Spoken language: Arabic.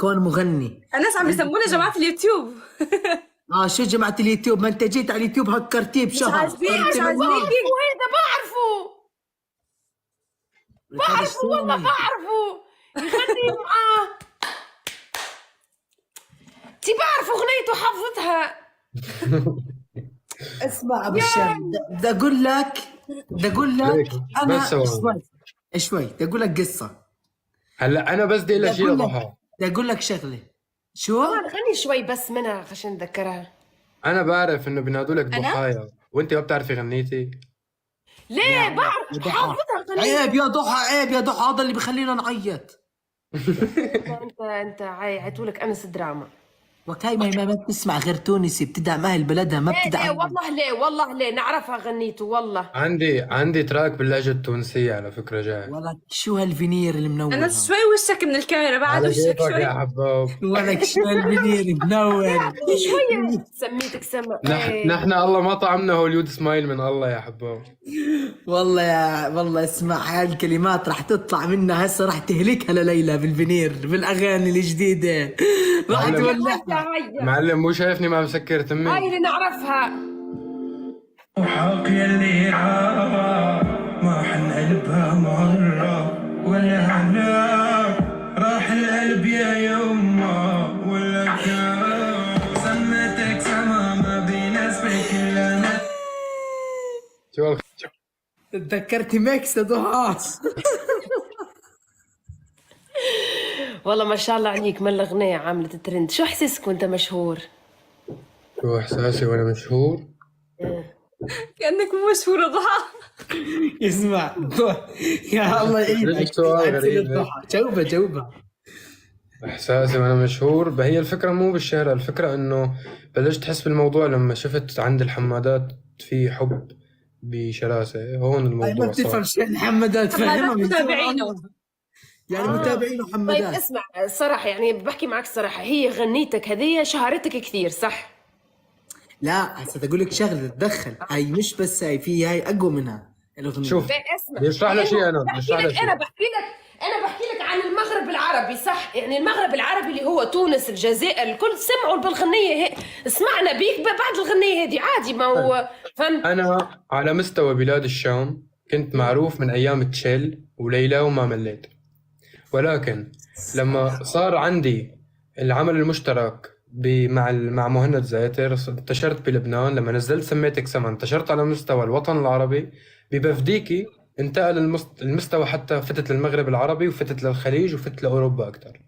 كون مغني. الناس عم بيسمونا جماعة اليوتيوب. شو جماعة اليوتيوب؟ ما انت جيت على اليوتيوب هكرتيه مش بشهر. عاجبيني مش صرت عاجبيني. هذا بعرفه والله بعرفه، يغني معاه. تي بعرف اغنيته حافظتها. اسمع ابو الشام، بدي اقول لك انا بس ثواني. شوي بدي اقول لك قصة. هلا انا بس بدي اقول لك شيء لضحى. بدي اقول لك شغلة. شو؟ غني شوي بس منها عشان نتذكرها. انا بعرف انه بينادوا لك ضحايا وانت ما بتعرفي غنيتي. ليه بعرف حافظها غنية. عيب يا ضحى، عيب يا ضحى، هذا اللي بخلينا نعيط. انت عيطولك انس دراما. وكاي ما بتسمع غير تونسي، بتدعم اهل بلدها، ما ليه بتدعم. والله ليه نعرفها غنيته والله. عندي تراك باللهجه التونسيه على فكره جاي. ولك شو هالفينير اللي منور. انا شوي وشك من الكاميرا بعد على وشك كيفك شوي. يا حباب. ولك شو هالفينير منور. شوية سميتك سما. نحن الله ما طعمنا هوليود سمايل من الله يا حباب. والله اسمع، هالكلمات راح تطلع منها هسه، راح تهلكها لليلى بالفينير بالاغاني الجديده. راح تولعها. معلم مو شايفني ما مسكر تمي. هاي اللي نعرفها. وحاقي اللي ما حن قلبها مرة ولا هلا راح القلب يا يما ولا كان سمتك سما ما بيناسبك الا انا. شو تذكرتي ميكس يا ضحى. والله ما شاء الله عليك، من الأغنية عملت ترند. شو إحساسك وأنت مشهور؟ شو احساسي وانا مشهور؟ كأنك مو مشهورة ضحى. اسمع يا الله يعينك. سؤال غريب. جاوبها. احساسي وانا مشهور، هي الفكره مو بالشهره، الفكره انه بلشت احس بالموضوع لما شفت عند الحمادات في حب بشراسه. هون ما الموضوع بتفهم صار. شو محمدات، فاهمها من متابعينه. يعني متابعينه طيب محمدات. اسمع الصراحة، يعني بحكي معك الصراحة، هي غنيتك هذه شهرتك كثير صح؟ لا هسه اقول لك شغله تدخل، هاي مش بس هاي اقوى منها الاغنيه. شوف اسمع بيشرح لها شيء. انا بحكي لك انا بحكي لك عن المغرب العربي صح؟ يعني المغرب العربي اللي هو تونس الجزائر الكل سمعوا بالغنية هي. سمعنا بيك بعد الغنية هذه عادي، ما هو فن. انا على مستوى بلاد الشام كنت معروف من ايام تشيل وليلى وما مليت، ولكن لما صار عندي العمل المشترك مع مهند زايتر انتشرت بلبنان. لما نزلت سميتك سما انتشرت على مستوى الوطن العربي. ببفديكي انتقل المستوى حتى فتت للمغرب العربي وفتت للخليج وفتت لأوروبا أكتر.